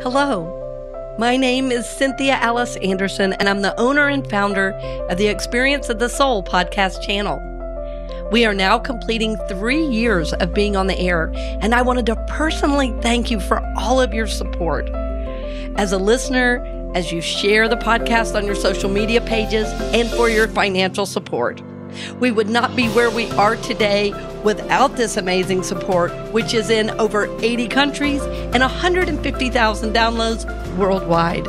Hello, my name is Cynthia Alice Anderson, and I'm the owner and founder of the Experience of the Soul podcast channel. We are now completing 3 years of being on the air, and I wanted to personally thank you for all of your support. As a listener, as you share the podcast on your social media pages, and for your financial support. We would not be where we are today without this amazing support, which is in over 80 countries and 150,000 downloads worldwide.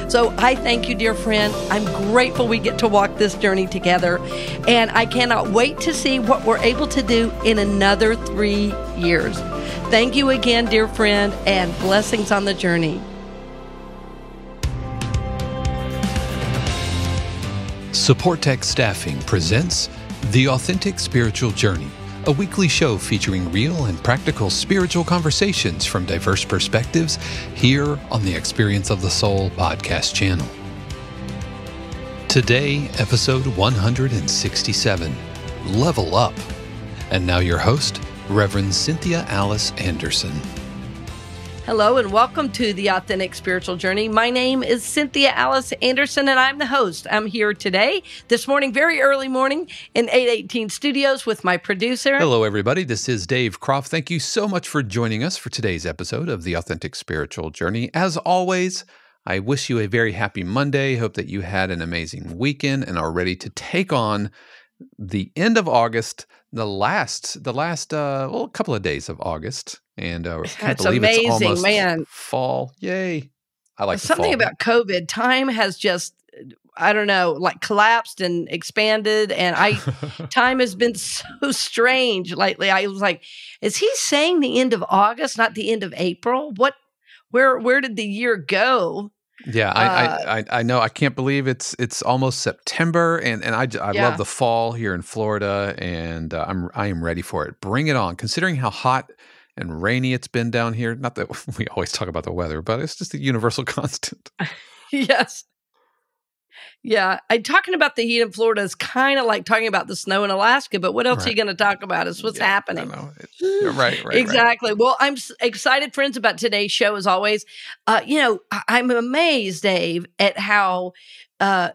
So I thank you, dear friend. I'm grateful we get to walk this journey together, and I cannot wait to see what we're able to do in another 3 years. Thank you again, dear friend, and blessings on the journey. Supportek Staffing presents The Authentic Spiritual Journey, a weekly show featuring real and practical spiritual conversations from diverse perspectives here on the Experience of the Soul podcast channel. Today, episode 167, Level Up. And now your host, Reverend Cynthia Alice Anderson. Hello and welcome to The Authentic Spiritual Journey. My name is Cynthia Alice Anderson and I'm the host. I'm here today, this morning, very early morning in 818 Studios with my producer. Hello, everybody. This is Dave Croft. Thank you so much for joining us for today's episode of The Authentic Spiritual Journey. As always, I wish you a very happy Monday. Hope that you had an amazing weekend and are ready to take on the end of August, the last couple of days of August. And I can't believe amazing, it's almost man. Fall. Yay. I like something about COVID. Time has just, I don't know, like collapsed and expanded. And time has been so strange lately. I was like, is he saying the end of August, not the end of April? Where did the year go? Yeah, I know. I can't believe it's almost September, and I love the fall here in Florida, and I am ready for it. Bring it on. Considering how hot and rainy it's been down here. Not that we always talk about the weather, but it's just a universal constant. Yes. Yeah. Talking about the heat in Florida is kind of like talking about the snow in Alaska, but what else are you going to talk about? It's what's happening. Right. Exactly. Right. Well, I'm excited, friends, about today's show as always. I'm amazed, Dave, at how the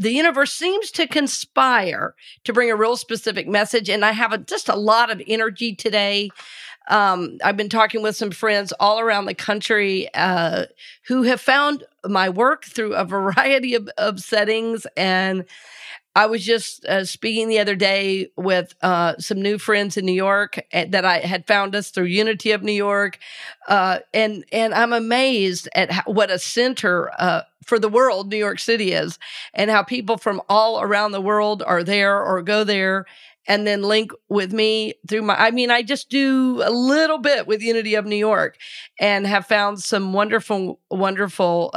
universe seems to conspire to bring a real specific message. And I have just a lot of energy today. I've been talking with some friends all around the country who have found my work through a variety of settings. And I was just speaking the other day with some new friends in New York that I had found us through Unity of New York. And I'm amazed at what a center for the world New York City is, and how people from all around the world are there or go there and then link with me through I just do a little bit with Unity of New York and have found some wonderful, wonderful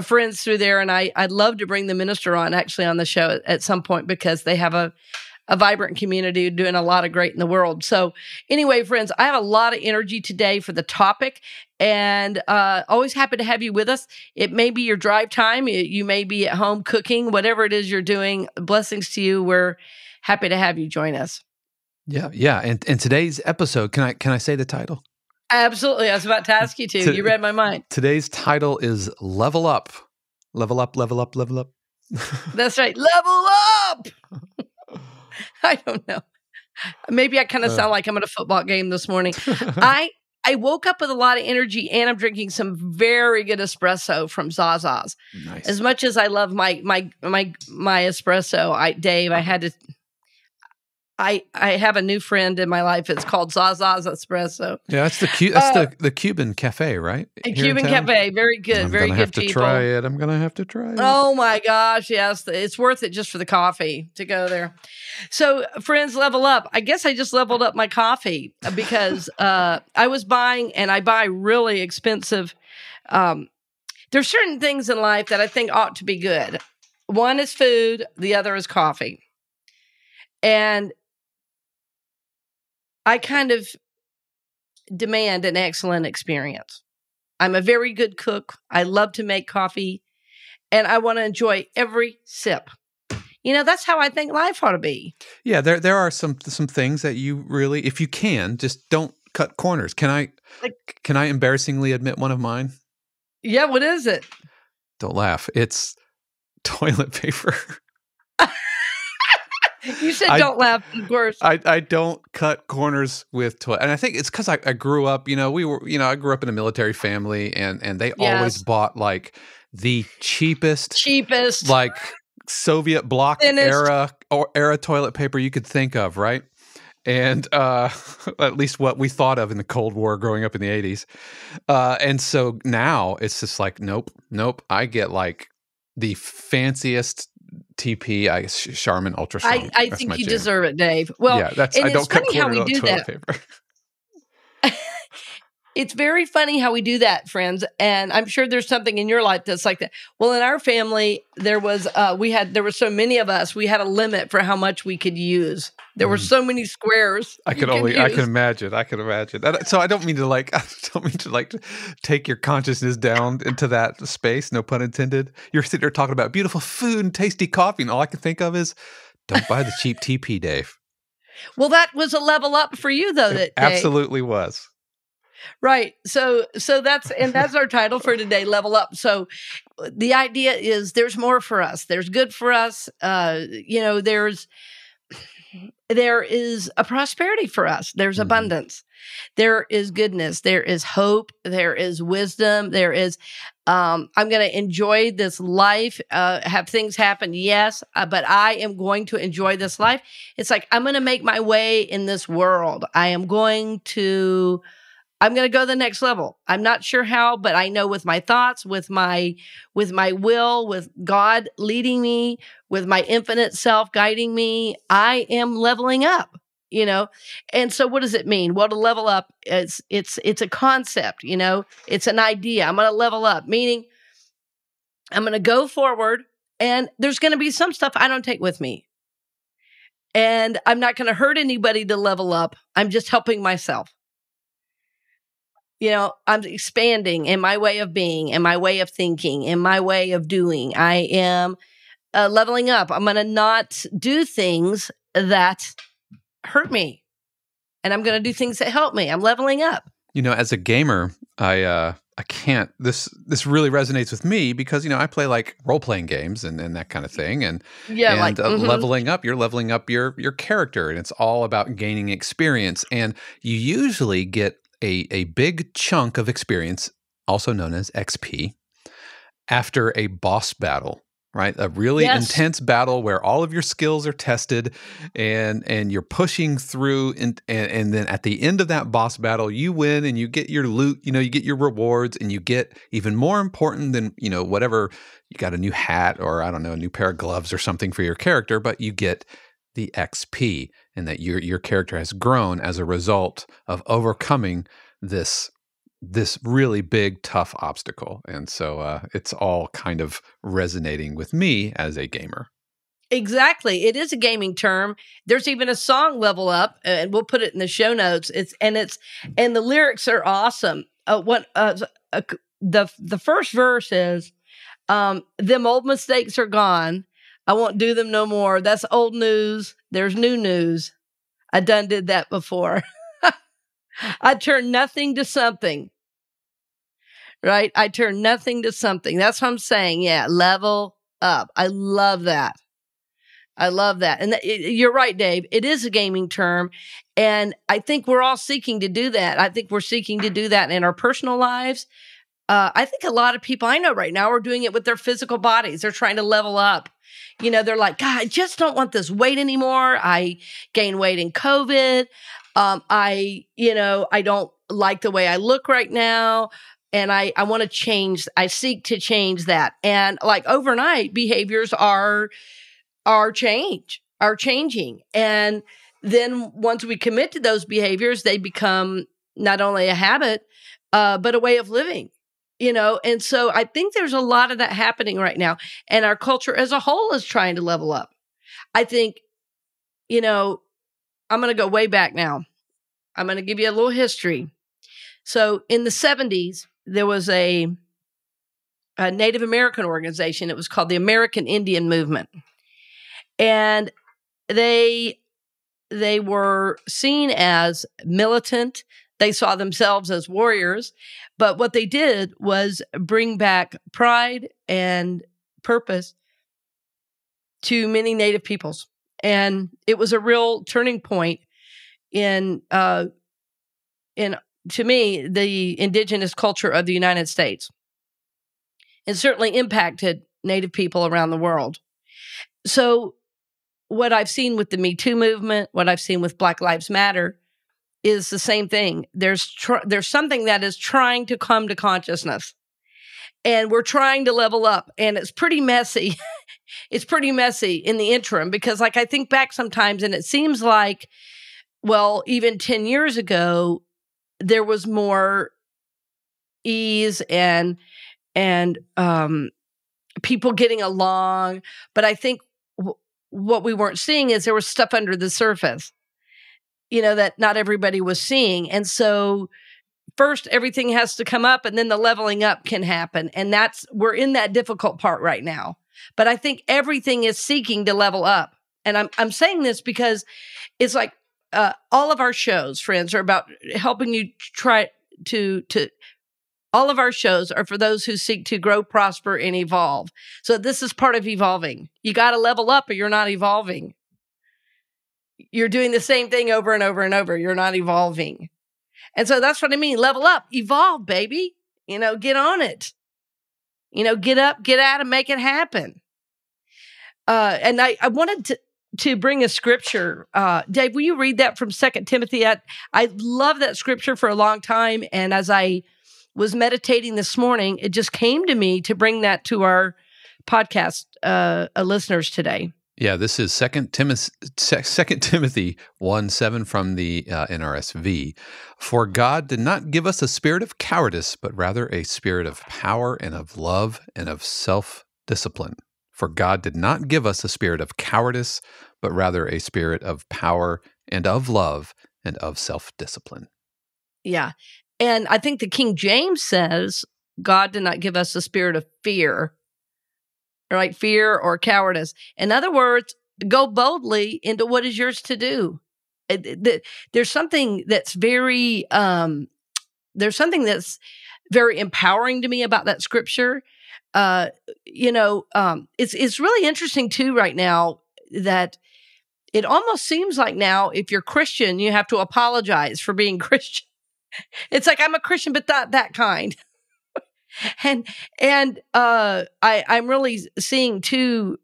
friends through there. And I'd love to bring the minister on the show at some point, because they have a vibrant community doing a lot of great in the world. So anyway, friends, I have a lot of energy today for the topic, and always happy to have you with us. It may be your drive time. You may be at home cooking, whatever it is you're doing. Blessings to you. We're happy to have you join us. Yeah. And today's episode, can I say the title? Absolutely. I was about to ask you to. You read my mind. Today's title is Level Up. Level up, level up, level up. That's right. Level up. I don't know. Maybe I kind of sound like I'm at a football game this morning. I woke up with a lot of energy, and I'm drinking some very good espresso from Zaza's. Nice. As much as I love my espresso, Dave, I have a new friend in my life. It's called Zaza's Espresso. Yeah, that's the Cuban cafe, right? A Cuban cafe, very good, very good people. I'm gonna have to try it. Oh my gosh, yes, it's worth it just for the coffee to go there. So, friends, level up. I guess I just leveled up my coffee because I was buying, and I buy really expensive. There's certain things in life that I think ought to be good. One is food, the other is coffee, and I kind of demand an excellent experience. I'm a very good cook. I love to make coffee, and I want to enjoy every sip. You know, that's how I think life ought to be. Yeah, there are some things that you really, if you can, just don't cut corners. Can I embarrassingly admit one of mine? Yeah, what is it? Don't laugh. It's toilet paper. You said don't laugh, of course. I don't cut corners with toilet. And I think it's because I grew up, I grew up in a military family and they always bought like the cheapest, like Soviet bloc era toilet paper you could think of, right? And at least what we thought of in the Cold War growing up in the 80s. And so now it's just like, nope. I get like the fanciest TP, Charmin Ultra Strong. I think you deserve it, Dave. Well, yeah, I don't cut funny how we do that. Paper. It's very funny how we do that, friends. And I'm sure there's something in your life that's like that. Well, in our family, there were so many of us, we had a limit for how much we could use. There were so many squares. I can imagine. So I don't mean to take your consciousness down into that space. No pun intended. You're sitting there talking about beautiful food and tasty coffee. And all I can think of is don't buy the cheap TP, Dave. Well, that was a level up for you though. That absolutely was. Right. So that's our title for today, Level Up. So the idea is there's more for us. There's good for us. There is a prosperity for us. There's abundance. There is goodness. There is hope. There is wisdom. There is, I'm going to enjoy this life, have things happen. Yes. But I am going to enjoy this life. It's like, I'm going to make my way in this world. I'm going to go to the next level. I'm not sure how, but I know with my thoughts, with my will, with God leading me, with my infinite self guiding me, I am leveling up, And so what does it mean? Well, to level up, it's a concept, it's an idea. I'm going to level up, meaning I'm going to go forward and there's going to be some stuff I don't take with me. And I'm not going to hurt anybody to level up. I'm just helping myself. I'm expanding in my way of being, in my way of thinking, in my way of doing. I am leveling up. I'm going to not do things that hurt me. And I'm going to do things that help me. I'm leveling up. As a gamer, I can't, this really resonates with me because, I play like role-playing games and that kind of thing. And, leveling up, you're leveling up your character and it's all about gaining experience. And you usually get a big chunk of experience, also known as XP, after a boss battle, right? A really intense battle where all of your skills are tested and you're pushing through and then at the end of that boss battle, you win and you get your loot, you get your rewards and you get even more important than, whatever, you got a new hat or I don't know, a new pair of gloves or something for your character, but you get the XP and that your character has grown as a result of overcoming this really big, tough obstacle. And so it's all kind of resonating with me as a gamer. Exactly. It is a gaming term. There's even a song, Level Up, and we'll put it in the show notes. And the lyrics are awesome. The first verse is, them old mistakes are gone. I won't do them no more. That's old news. There's new news. I done did that before. I turned nothing to something. Right? I turned nothing to something. That's what I'm saying. Yeah. Level up. I love that. And you're right, Dave. It is a gaming term. And I think we're all seeking to do that. I think we're seeking to do that in our personal lives. I think a lot of people I know right now are doing it with their physical bodies. They're trying to level up. They're like, God, I just don't want this weight anymore. I gained weight in COVID. I don't like the way I look right now. And I want to change. I seek to change that. And like overnight behaviors are changing. And then once we commit to those behaviors, they become not only a habit, but a way of living. And so I think there's a lot of that happening right now. And our culture as a whole is trying to level up. I think, I'm going to go way back now. I'm going to give you a little history. So in the 70s, there was a Native American organization. It was called the American Indian Movement. And they were seen as militant. they saw themselves as warriors. But what they did was bring back pride and purpose to many Native peoples. And it was a real turning point in to me, the indigenous culture of the United States. It certainly impacted Native people around the world. So what I've seen with the Me Too movement, what I've seen with Black Lives Matter is the same thing. There's something that is trying to come to consciousness, and we're trying to level up, and it's pretty messy. It's pretty messy in the interim because, like, I think back sometimes and it seems like, well, even 10 years ago, there was more ease and people getting along. But I think what we weren't seeing is there was stuff under the surface, that not everybody was seeing. And so first, everything has to come up and then the leveling up can happen. And we're in that difficult part right now. But I think everything is seeking to level up. And I'm saying this because it's like all of our shows, friends, are about helping you try to all of our shows are for those who seek to grow, prosper, and evolve. So this is part of evolving. You got to level up or you're not evolving. You're doing the same thing over and over and over. You're not evolving. And so that's what I mean. Level up, evolve, baby. Get on it. Get up, get out, and make it happen. And I wanted to bring a scripture. Dave, will you read that from 2 Timothy? I love that scripture for a long time. And as I was meditating this morning, it just came to me to bring that to our podcast listeners today. Yeah, this is 2 Timothy 1:7 from the NRSV. For God did not give us a spirit of cowardice, but rather a spirit of power and of love and of self-discipline. For God did not give us a spirit of cowardice, but rather a spirit of power and of love and of self-discipline. Yeah. And I think the King James says, God did not give us a spirit of fear, right? Fear or cowardice. In other words, go boldly into what is yours to do. There's something that's very empowering to me about that scripture. It's really interesting too right now that it almost seems like now if you're Christian, you have to apologize for being Christian. It's like, I'm a Christian, but not that kind. I'm really seeing too,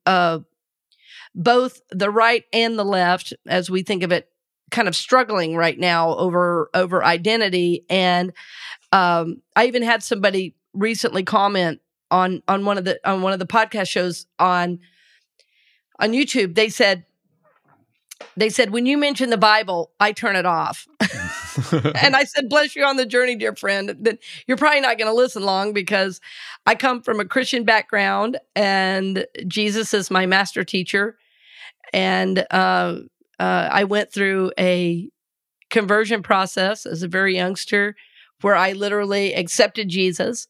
both the right and the left, as we think of it, kind of struggling right now over identity. And I even had somebody recently comment on one of the podcast shows on YouTube. They said, when you mention the Bible, I turn it off. And I said, bless you on the journey, dear friend. That you're probably not going to listen long because I come from a Christian background and Jesus is my master teacher. And I went through a conversion process as a very youngster where I literally accepted Jesus.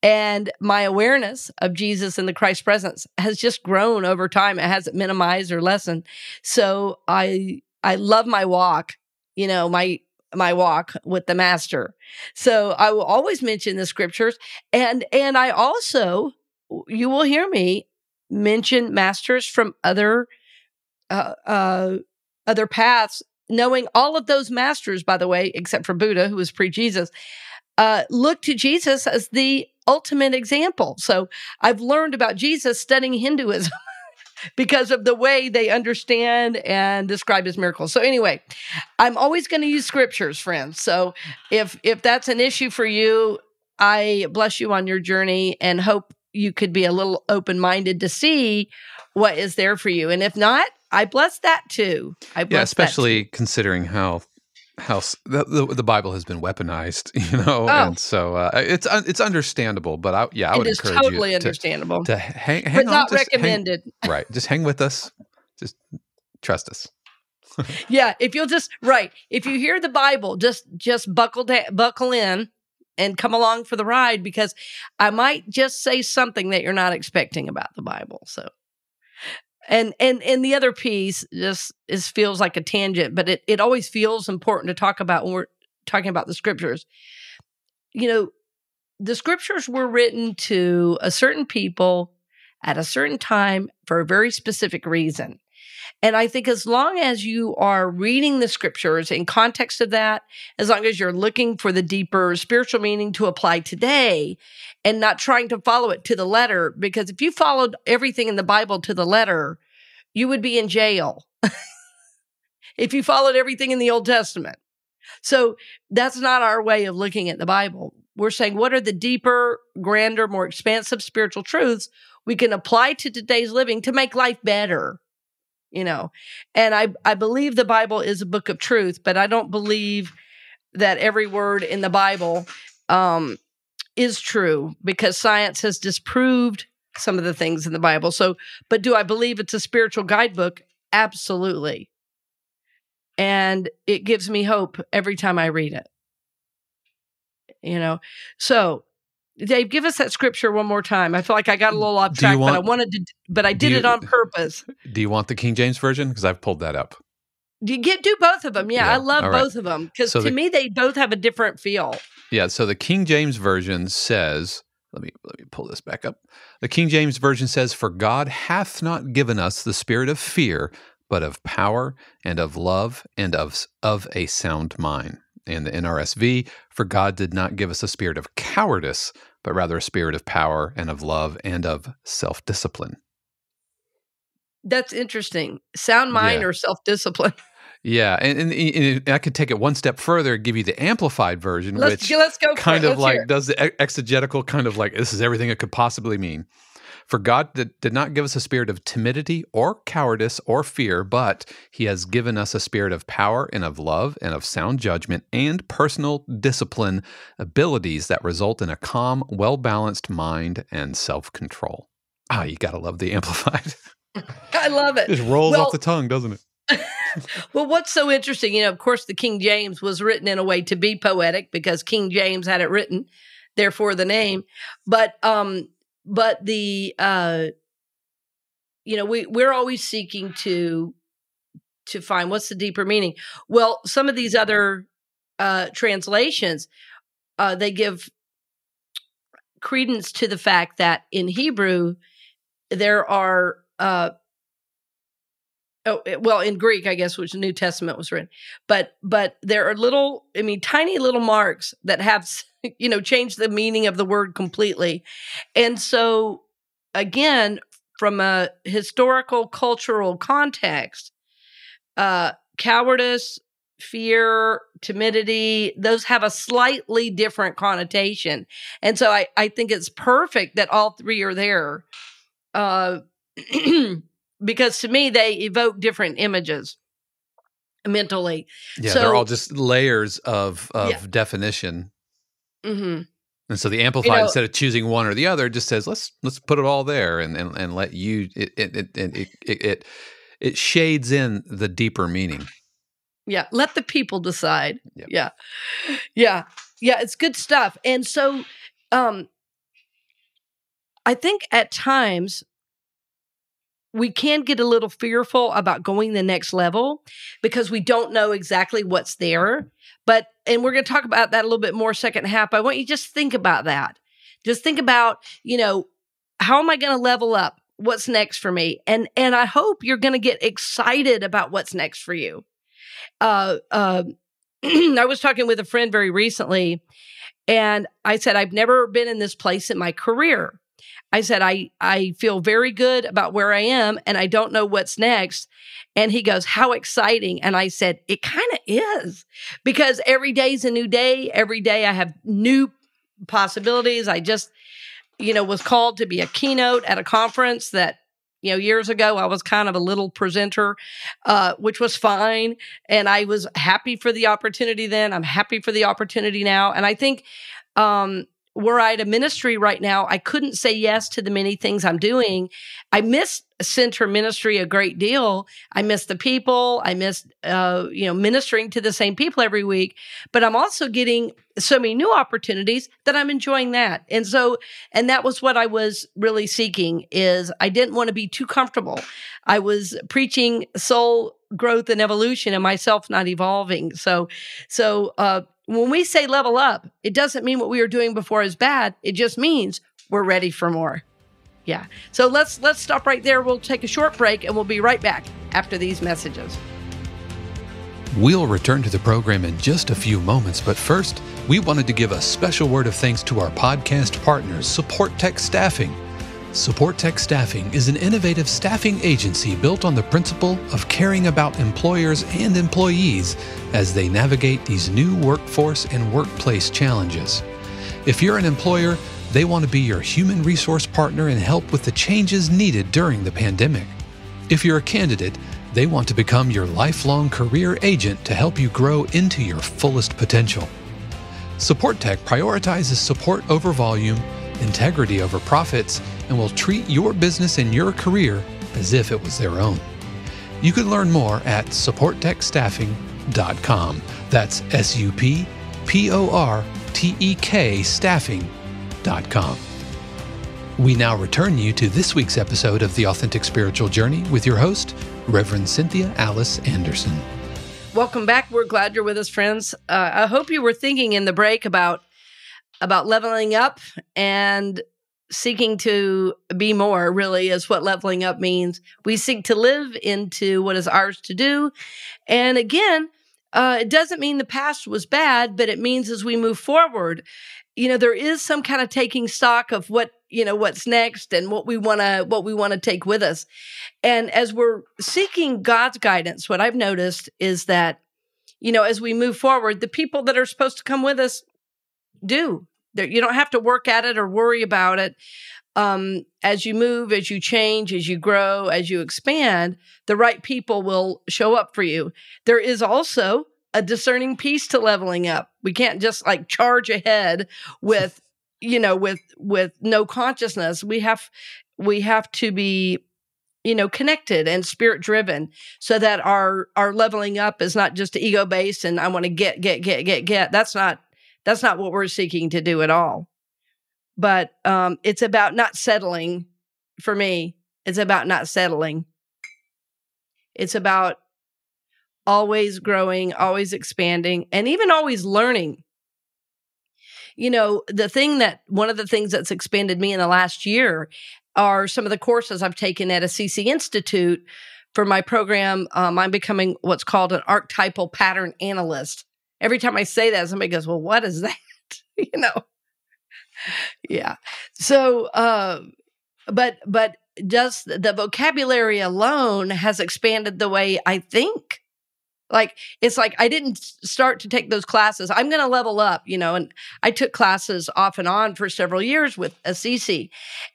And my awareness of Jesus and the Christ presence has just grown over time. It hasn't minimized or lessened. So I love my walk, my walk with the master. So I will always mention the scriptures. And I also, you will hear me mention masters from other paths, knowing all of those masters, by the way, except for Buddha, who was pre-Jesus, look to Jesus as the ultimate example. So I've learned about Jesus studying Hinduism because of the way they understand and describe his miracles. So anyway, I'm always going to use scriptures, friends. So if that's an issue for you, I bless you on your journey and hope you could be a little open-minded to see what is there for you. And if not, I bless that too. Especially considering how the Bible has been weaponized, and so it's understandable. But I would encourage you. It is totally understandable to hang but on. Not recommended. Right, just hang with us. Just trust us. Yeah, if you hear the Bible, just buckle in and come along for the ride because I might just say something that you're not expecting about the Bible. So. And the other piece just feels like a tangent, but it always feels important to talk about when we're talking about the scriptures, the scriptures were written to a certain people at a certain time for a very specific reason. And I think as long as you are reading the scriptures in context of that, as long as you're looking for the deeper spiritual meaning to apply today and not trying to follow it to the letter, because if you followed everything in the Bible to the letter, you would be in jail if you followed everything in the Old Testament. So that's not our way of looking at the Bible. We're saying, what are the deeper, grander, more expansive spiritual truths we can apply to today's living to make life better? And I believe the Bible is a book of truth, but I don't believe that every word in the Bible is true, because science has disproved some of the things in the Bible. So, but do I believe it's a spiritual guidebook? Absolutely. And it gives me hope every time I read it. So Dave, give us that scripture one more time. I feel like I got a little off track, but I did it on purpose. Do you want the King James Version? Because I've pulled that up. Do both of them? Yeah, I love both of them, because to me they both have a different feel. Yeah. So the King James Version says, let me pull this back up. The King James Version says, "For God hath not given us the spirit of fear, but of power and of love and of a sound mind." And the NRSV, "For God did not give us a spirit of cowardice, but rather a spirit of power and of love and of self-discipline." That's interesting. Sound mind or self-discipline. Yeah, and I could take it one step further, give you the Amplified Version, let's go kind of like does the exegetical kind of like, this is everything it could possibly mean. "For God did not give us a spirit of timidity or cowardice or fear, but he has given us a spirit of power and of love and of sound judgment and personal discipline, abilities that result in a calm, well-balanced mind and self-control." You got to love the Amplified. I love it. It just rolls off the tongue, doesn't it? Well, what's so interesting, of course, the King James was written in a way to be poetic because King James had it written, therefore the name. But the we're always seeking to find what's the deeper meaning. Well, some of these other translations, they give credence to the fact that in Hebrew there are in Greek, I guess, which the New Testament was written, but there are tiny little marks that have changed the meaning of the word completely. And so again, from a historical cultural context, cowardice, fear, timidity, those have a slightly different connotation. And so I think it's perfect that all three are there. Because to me, they evoke different images mentally. Yeah, so, they're all just layers of definition. Mm-hmm. And so the Amplified, instead of choosing one or the other, just says, let's put it all there and let you, it shades in the deeper meaning. Yeah, let the people decide. Yep. Yeah, it's good stuff. And so I think at times we can get a little fearful about going the next level because we don't know exactly what's there. And we're going to talk about that a little bit more second half. I want you to just think about that. Just think about, how am I going to level up? What's next for me? And I hope you're going to get excited about what's next for you. I was talking with a friend very recently, and I said, I've never been in this place in my career. I said, I feel very good about where I am, and I don't know what's next. And he goes, how exciting. And I said, it kind of is, because every day's a new day. Every day I have new possibilities. I just, was called to be a keynote at a conference that, years ago I was kind of a little presenter, which was fine. And I was happy for the opportunity then. I'm happy for the opportunity now. And I think, were I at a ministry right now, I couldn't say yes to the many things I'm doing. I miss center ministry a great deal. I miss the people. I miss, ministering to the same people every week. But I'm also getting so many new opportunities that I'm enjoying that. And that was what I was really seeking, is I didn't want to be too comfortable. I was preaching soul growth and evolution and myself not evolving. So when we say level up, it doesn't mean what we were doing before is bad. It just means we're ready for more. Yeah. So let's stop right there. We'll take a short break and we'll be right back after these messages. We'll return to the program in just a few moments, but first, we wanted to give a special word of thanks to our podcast partners, Supportek Staffing. Supportek Staffing is an innovative staffing agency built on the principle of caring about employers and employees as they navigate these new workforce and workplace challenges. If you're an employer, they want to be your human resource partner and help with the changes needed during the pandemic. If you're a candidate, they want to become your lifelong career agent to help you grow into your fullest potential. Supportek prioritizes support over volume, integrity over profits, and will treat your business and your career as if it was their own. You can learn more at supportekstaffing.com. That's SUPPORTEK staffing.com. We now return you to this week's episode of The Authentic Spiritual Journey with your host, Reverend Cynthia Alice Anderson. Welcome back. We're glad you're with us, friends. I hope you were thinking in the break about leveling up, and seeking to be more, really, is what leveling up means. We seek to live into what is ours to do. And again, it doesn't mean the past was bad, but it means as we move forward, there is some kind of taking stock of what's next and what we want to take with us. And as we're seeking God's guidance, what I've noticed is that, as we move forward, the people that are supposed to come with us do. You don't have to work at it or worry about it. As you move, as you change, as you grow, as you expand, the right people will show up for you. There is also a discerning piece to leveling up. We can't just charge ahead with, with no consciousness. We have to be, connected and spirit driven, so that our leveling up is not just ego based and I want to get. That's not what we're seeking to do at all. But it's about not settling. For me, it's about not settling. It's about always growing, always expanding, and even always learning. One of the things that's expanded me in the last year are some of the courses I've taken at a CC Institute for my program. I'm becoming what's called an archetypal pattern analyst. Every time I say that, somebody goes, well, what is that? Yeah. So, but just the vocabulary alone has expanded the way I think. It's like I didn't start to take those classes. I'm going to level up, and I took classes off and on for several years with a CC.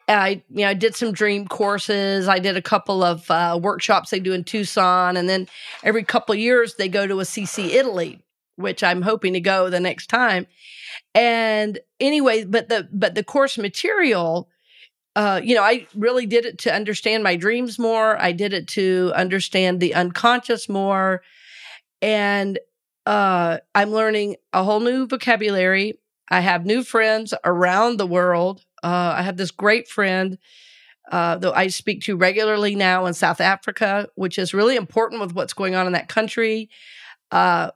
I did some dream courses. I did a couple of workshops they do in Tucson. And then every couple of years, they go to a CC Italy, which I'm hoping to go the next time. And anyway, but the course material, I really did it to understand my dreams more. I did it to understand the unconscious more. And I'm learning a whole new vocabulary. I have new friends around the world. I have this great friend that I speak to regularly now in South Africa, which is really important with what's going on in that country.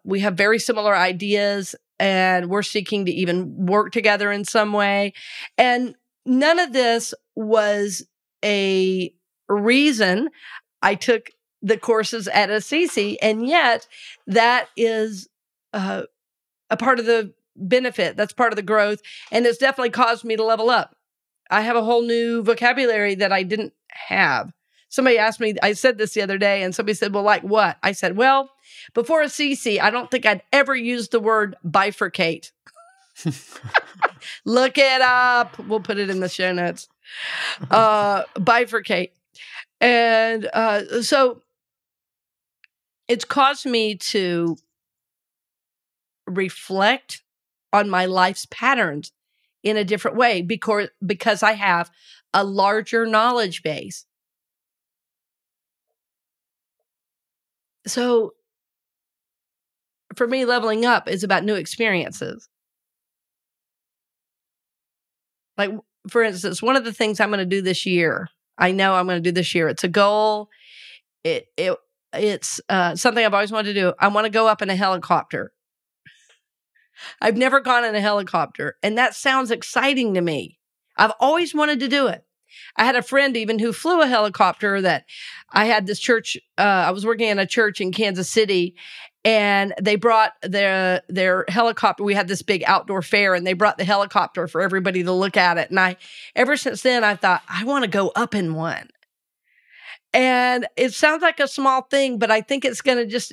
We have very similar ideas, and we're seeking to even work together in some way. And none of this was a reason I took the courses at a CC, and yet that is a part of the benefit. That's part of the growth, and it's definitely caused me to level up. I have a whole new vocabulary that I didn't have. Somebody asked me, I said this the other day, and somebody said, well, like what? I said, well, before a CC, I don't think I'd ever used the word bifurcate. Look it up. We'll put it in the show notes. Bifurcate. And so it's caused me to reflect on my life's patterns in a different way because I have a larger knowledge base. So for me, leveling up is about new experiences. Like, for instance, one of the things I'm going to do this year, I know I'm going to do this year. It's a goal. It's something I've always wanted to do. I want to go up in a helicopter. I've never gone in a helicopter, and that sounds exciting to me. I've always wanted to do it. I had a friend even who flew a helicopter that I had this church. I was working in a church in Kansas City, and they brought their helicopter. We had this big outdoor fair, and they brought the helicopter for everybody to look at it. And ever since then, I thought, I want to go up in one. And it sounds like a small thing, but I think it's going to just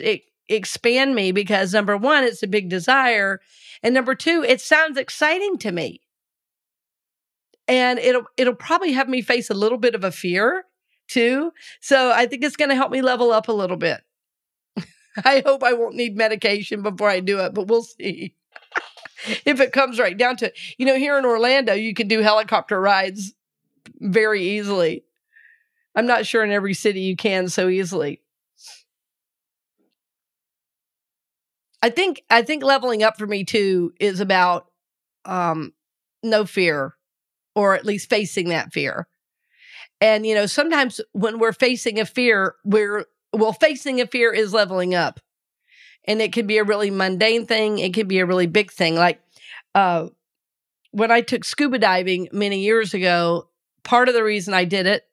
expand me because number one, it's a big desire. And number two, it sounds exciting to me. And it'll probably have me face a little bit of a fear too. So I think it's going to help me level up a little bit. I hope I won't need medication before I do it, but we'll see. If it comes right down to it. Here in Orlando, you can do helicopter rides very easily. I'm not sure in every city you can so easily. I think leveling up for me too is about no fear, or at least facing that fear. And sometimes when we're facing a fear, facing a fear is leveling up. And it could be a really mundane thing. It could be a really big thing. Like when I took scuba diving many years ago, part of the reason I did it,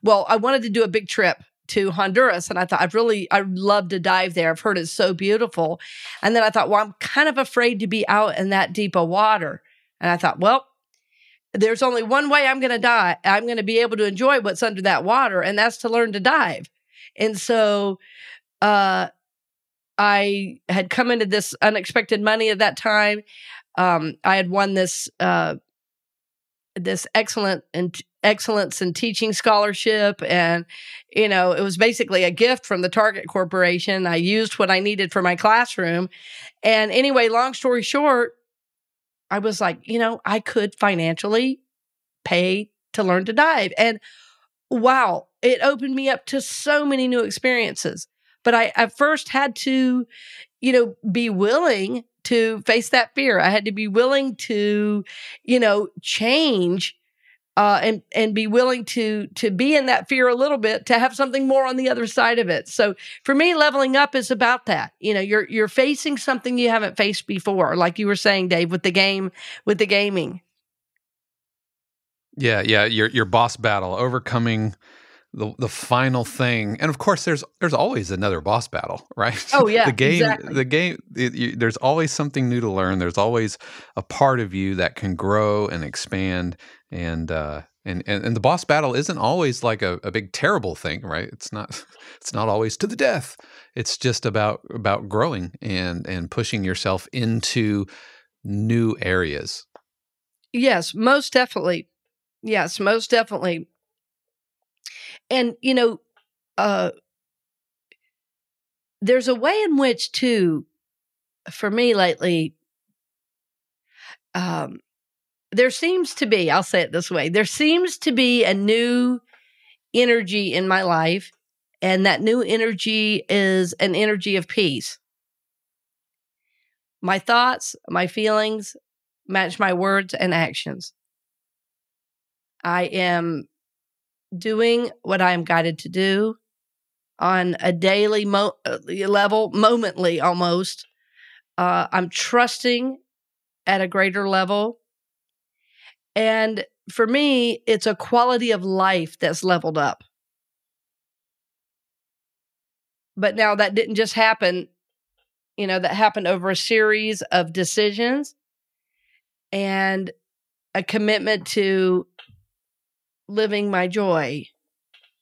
I wanted to do a big trip to Honduras, and I thought I'd love to dive there. I've heard it's so beautiful. And then I thought, I'm kind of afraid to be out in that deep of water. And I thought, there's only one way I'm going to die. I'm going to be able to enjoy what's under that water, and that's to learn to dive. And so I had come into this unexpected money at that time. I had won this excellence in teaching scholarship. And, it was basically a gift from the Target Corporation. I used what I needed for my classroom. And anyway, long story short, I was like, I could financially pay to learn to dive. And wow, it opened me up to so many new experiences. But I at first had to, be willing to face that fear. I had to be willing to, change and be willing to be in that fear a little bit, to have something more on the other side of it. So for me, leveling up is about that. You're facing something you haven't faced before, like you were saying, Dave, with the gaming. Yeah, your boss battle, overcoming the final thing. And of course, there's always another boss battle, right? Oh yeah, the game. There's always something new to learn. There's always a part of you that can grow and expand. And the boss battle isn't always like a big terrible thing, right? It's not always to the death. It's just about growing and pushing yourself into new areas. Yes, most definitely. Yes, most definitely. And, there's a way in which, too, for me lately, there seems to be, I'll say it this way, there seems to be a new energy in my life, and that new energy is an energy of peace. My thoughts, my feelings match my words and actions. I am doing what I am guided to do on a daily level, momently almost. I'm trusting at a greater level. And for me, it's a quality of life that's leveled up. But now that didn't just happen, that happened over a series of decisions and a commitment to living my joy,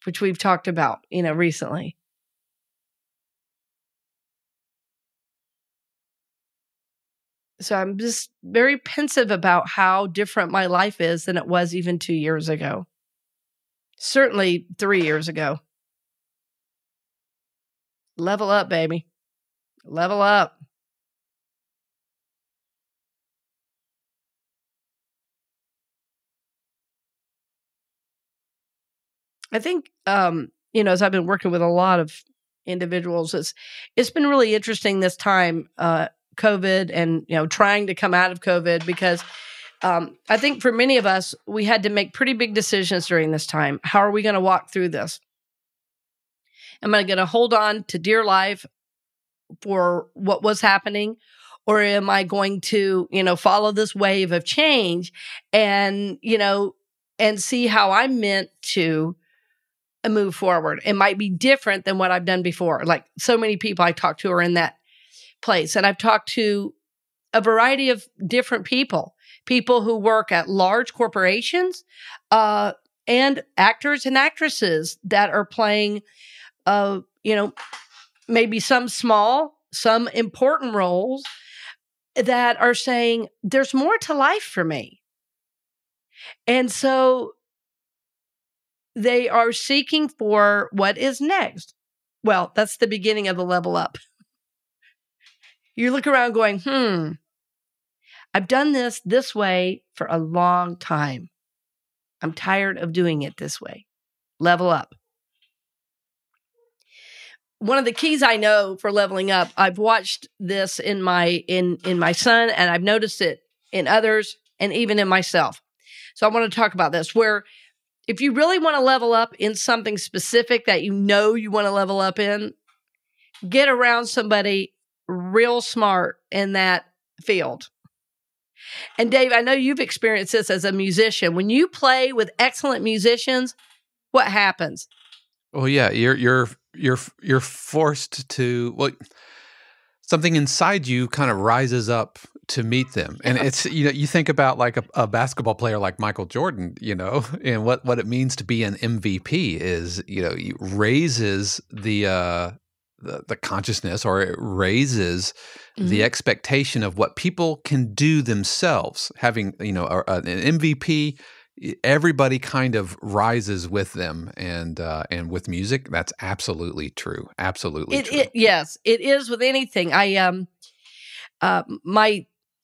which we've talked about, recently. So I'm just very pensive about how different my life is than it was even 2 years ago. Certainly 3 years ago. Level up, baby. Level up. I think, as I've been working with a lot of individuals, it's been really interesting this time, COVID, and, trying to come out of COVID, because I think for many of us, we had to make pretty big decisions during this time. How are we going to walk through this? Am I going to hold on to dear life for what was happening? Or am I going to, follow this wave of change and, and see how I'm meant to move forward? It might be different than what I've done before. Like so many people I talk to are in that place. And I've talked to a variety of different people who work at large corporations, and actors and actresses that are playing, maybe some small, some important roles, that are saying, there's more to life for me. And so they are seeking for what is next. Well, that's the beginning of the level up. You look around going, I've done this way for a long time. I'm tired of doing it this way. Level up. One of the keys I know for leveling up, I've watched this in my son, and I've noticed it in others and even in myself. So I want to talk about this, where if you really want to level up in something specific that you want to level up in, get around somebody real smart in that field. And Dave, I know you've experienced this as a musician. When you play with excellent musicians, what happens? Well, yeah, you're forced to, something inside you kind of rises up to meet them. And it's, you think about like a basketball player like Michael Jordan, and what it means to be an MVP is, it raises the consciousness, or it raises the expectation of what people can do themselves. Having, an MVP, everybody kind of rises with them, and with music, that's absolutely true. Absolutely true. Yes, it is with anything.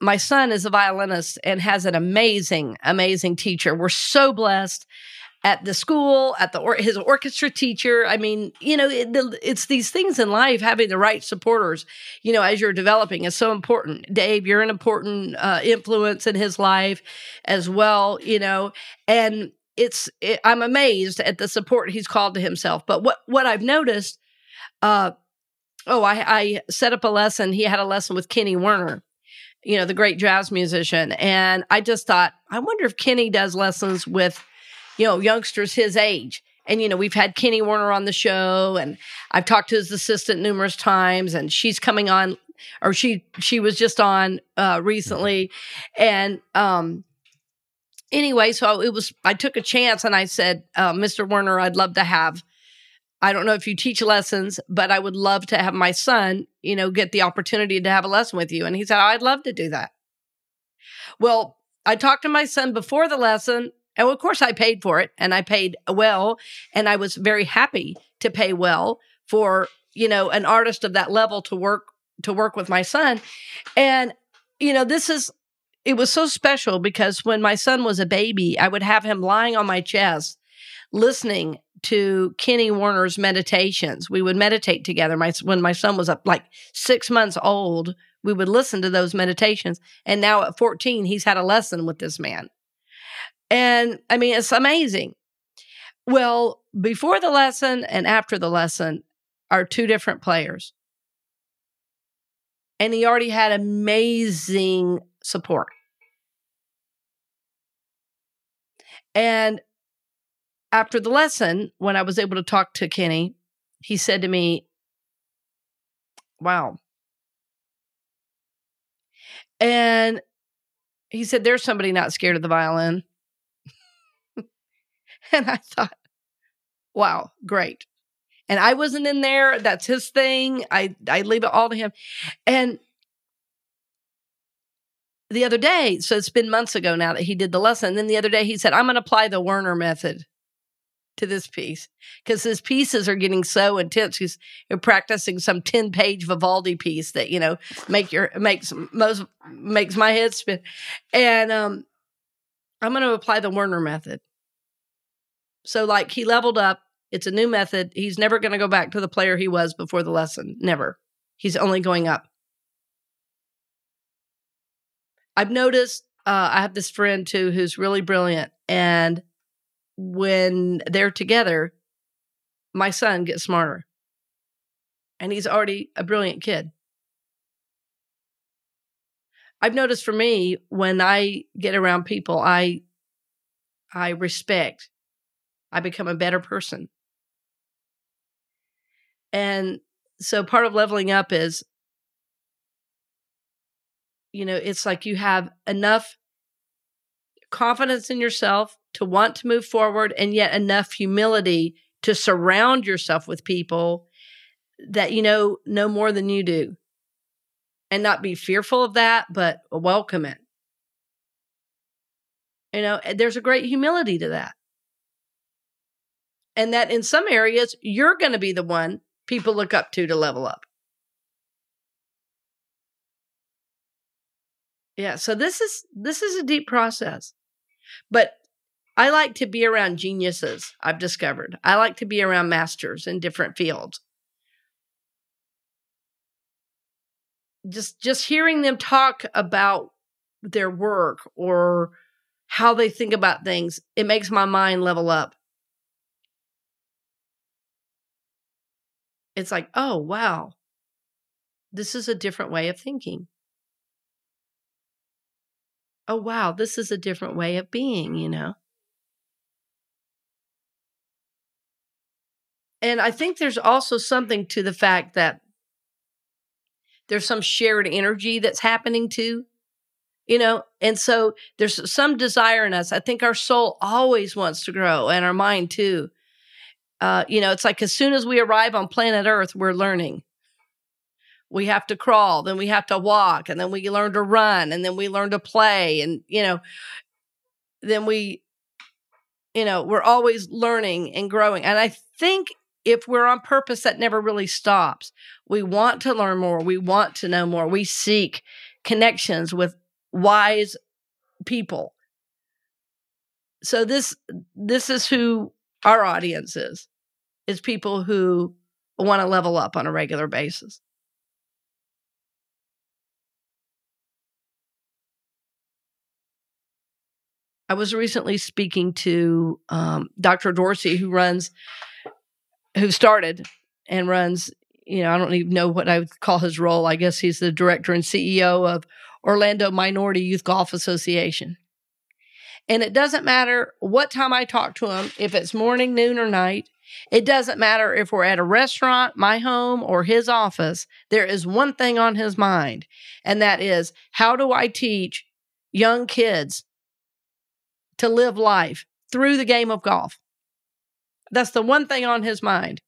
My son is a violinist and has an amazing, amazing teacher. We're so blessed at the school, at his orchestra teacher. I mean, it's these things in life, having the right supporters, as you're developing is so important. Dave, you're an important influence in his life as well, and I'm amazed at the support he's called to himself. But what I've noticed, I set up a lesson. He had a lesson with Kenny Werner, the great jazz musician. And I just thought, I wonder if Kenny does lessons with, youngsters his age. And, we've had Kenny Werner on the show, and I've talked to his assistant numerous times, and she's coming on, or she was just on recently. And anyway, so I took a chance and I said, Mr. Werner, I'd love to have, I don't know if you teach lessons, but I would love to have my son, get the opportunity to have a lesson with you. And he said, I'd love to do that. Well, I talked to my son before the lesson, and of course I paid for it, and I paid well, and I was very happy to pay well for, an artist of that level to work with my son. And, it was so special because when my son was a baby, I would have him lying on my chest, listening to Kenny Werner's meditations. We would meditate together. When my son was like 6 months old, we would listen to those meditations. And now at 14, he's had a lesson with this man. And I mean, it's amazing. Well, before the lesson and after the lesson are two different players. And he already had amazing support. And after the lesson, when I was able to talk to Kenny, he said to me, wow. And he said, there's somebody not scared of the violin. And I thought, wow, great. And I wasn't in there. That's his thing. I leave it all to him. And the other day, so it's been months ago now that he did the lesson. And then the other day he said, I'm going to apply the Werner method to this piece because his pieces are getting so intense. He's practicing some 10-page Vivaldi piece that, makes my head spin. And I'm going to apply the Werner method. So like he leveled up. It's a new method. He's never going to go back to the player he was before the lesson. Never. He's only going up. I've noticed, I have this friend too, who's really brilliant. And when they're together, my son gets smarter. And he's already a brilliant kid. I've noticed for me, when I get around people I respect, I become a better person. And so part of leveling up is, it's like you have enough confidence in yourself to want to move forward, and yet enough humility to surround yourself with people that know more than you do, and not be fearful of that, but welcome it. There's a great humility to that. And that in some areas, you're going to be the one people look up to level up. Yeah, so this is a deep process. But I like to be around geniuses, I've discovered. I like to be around masters in different fields. Just hearing them talk about their work or how they think about things, it makes my mind level up. It's like, oh, wow, this is a different way of thinking. Oh, wow, this is a different way of being, And I think there's also something to the fact that there's some shared energy that's happening too, and so there's some desire in us. I think our soul always wants to grow, and our mind too. It's like as soon as we arrive on planet Earth, we're learning. We have to crawl, then we have to walk, and then we learn to run, and then we learn to play, and then we're always learning and growing. And I think if we're on purpose, that never really stops. We want to learn more. We want to know more. We seek connections with wise people. So this is who our audience is people who want to level up on a regular basis. I was recently speaking to Dr. Dorsey, who started and runs, I don't even know what I would call his role. I guess he's the director and CEO of Orlando Minority Youth Golf Association. And it doesn't matter what time I talk to him, if it's morning, noon, or night. It doesn't matter if we're at a restaurant, my home, or his office. There is one thing on his mind, and that is, how do I teach young kids to live life through the game of golf? That's the one thing on his mind.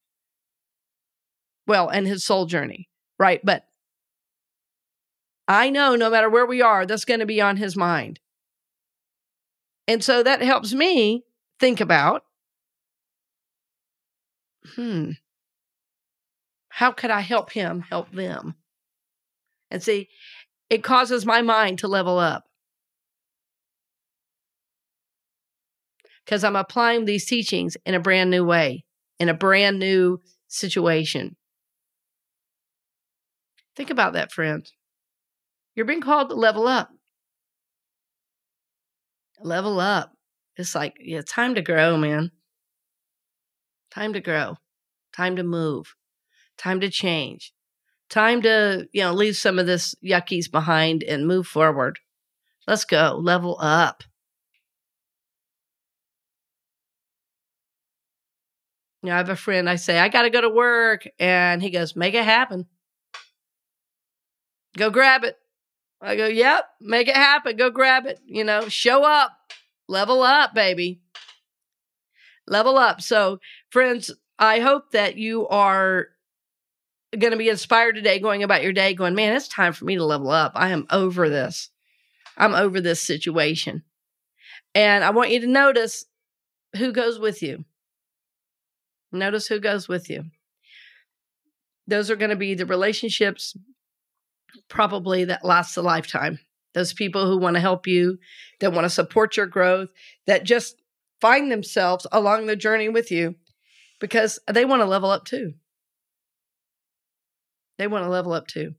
Well, and his soul journey, right? But I know no matter where we are, that's going to be on his mind. And so that helps me think about, how could I help him help them? And see, it causes my mind to level up, because I'm applying these teachings in a brand new way, in a brand new situation. Think about that, friends. You're being called to level up. Level up. It's like, time to grow, man. Time to grow. Time to move. Time to change. Time to, leave some of this yuckies behind and move forward. Let's go. Level up. I have a friend, I say, I got to go to work. And he goes, make it happen. Go grab it. I go, yep, make it happen. Go grab it. Show up. Level up, baby. Level up. So, friends, I hope that you are going to be inspired today, going about your day, going, man, it's time for me to level up. I am over this. I'm over this situation. And I want you to notice who goes with you. Notice who goes with you. Those are going to be the relationships probably that lasts a lifetime. Those people who want to help you, that want to support your growth, that just find themselves along the journey with you because they want to level up too. They want to level up too.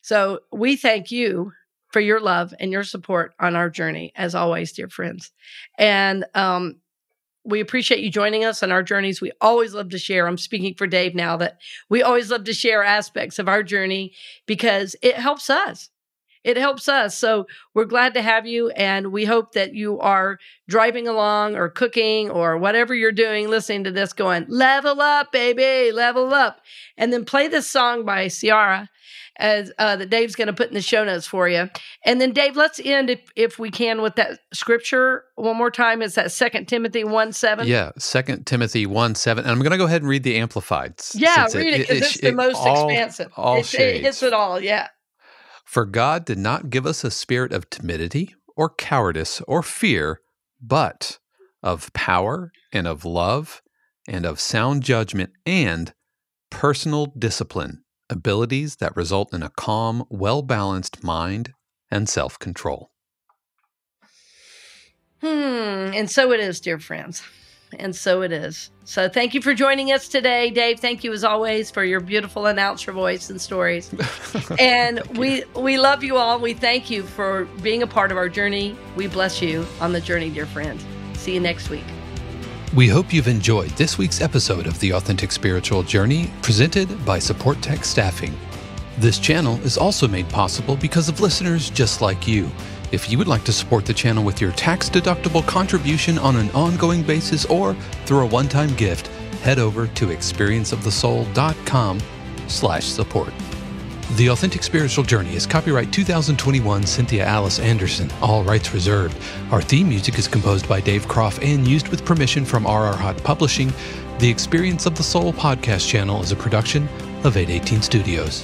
So we thank you for your love and your support on our journey, as always, dear friends. And we appreciate you joining us on our journeys. We always love to share. I'm speaking for Dave now, that we always love to share aspects of our journey because it helps us. It helps us. So we're glad to have you. And we hope that you are driving along or cooking or whatever you're doing, listening to this going, level up, baby, level up. And then play this song by Ciara as that Dave's going to put in the show notes for you. And then Dave, let's end if we can with that scripture one more time. It's that 2 Timothy 1:7. Yeah, 2 Timothy 1:7. And I'm going to go ahead and read the Amplified. Yeah, read it because it's the most expansive. It hits it all, yeah. For God did not give us a spirit of timidity or cowardice or fear, but of power and of love and of sound judgment and personal discipline, abilities that result in a calm, well-balanced mind and self-control. And so it is, dear friends. And so it is. So thank you for joining us today, Dave. Thank you as always for your beautiful announcer voice and stories. And we love you all. We thank you for being a part of our journey. We bless you on the journey, dear friend. See you next week. We hope you've enjoyed this week's episode of The Authentic Spiritual Journey, presented by Supportek Staffing. This channel is also made possible because of listeners just like you. If you would like to support the channel with your tax-deductible contribution on an ongoing basis or through a one-time gift, head over to experienceofthesoul.com/support. The Authentic Spiritual Journey is copyright 2021 Cynthia Alice Anderson, all rights reserved. Our theme music is composed by Dave Croft and used with permission from RR Hot Publishing. The Experience of the Soul podcast channel is a production of 818 Studios.